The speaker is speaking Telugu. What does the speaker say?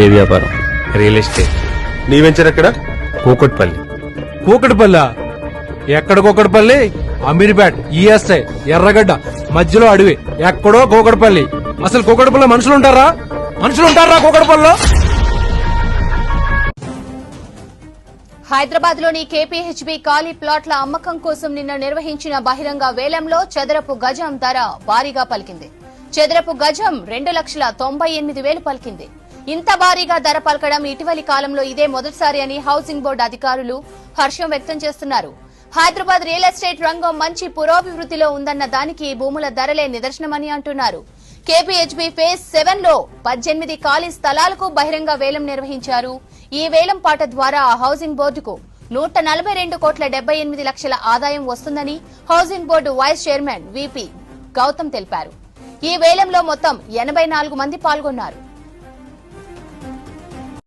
ఏ వ్యాపారం? Real estate. నీ వెంచర్ ఎక్కడ? కూకట్పల్లి. కూకటిపల్లి ఎక్కడ? కూకటిపల్లి, అమీర్పేట్, ఈఎస్ఐ, ఎర్రగడ్డ మధ్యలో అడవి. ఎక్కడో కూకటిపల్లి. అసలు కూకటిపల్లి మనుషులు ఉంటారా? కూకటిపల్లిలో? హైదరాబాద్ లోని కేపీహెచ్బీ ఖాళీ ప్లాట్ల అమ్మకం కోసం నిన్న నిర్వహించిన బహిరంగ వేలంలో చదరపు గజం ధర భారీగా పలికింది. చదరపు గజం 2,98,000 పలికింది. ఇంత భారీగా ధర పలకడం ఇటీవలి కాలంలో ఇదే మొదటిసారి అని హౌసింగ్ బోర్డు అధికారులు హర్షం వ్యక్తం చేస్తున్నారు. హైదరాబాద్ రియల్ ఎస్టేట్ రంగం మంచి పురోభివృద్ధిలో ఉందన్న దానికి భూముల ధరలే నిదర్శనమని అంటున్నారు. కేపీహెచ్బీ ఫేజ్ 7 లో 18 ఖాళీ స్థలాలకు బహిరంగ వేలం నిర్వహించారు. ఈ వేలం పాట ద్వారా హౌసింగ్ బోర్డుకు 142,78,00,000 ఆదాయం వస్తుందని housing board vice chairman VP Gautam తెలిపారు. ఈ వేలంలో మొత్తం 84 మంది పాల్గొన్నారు.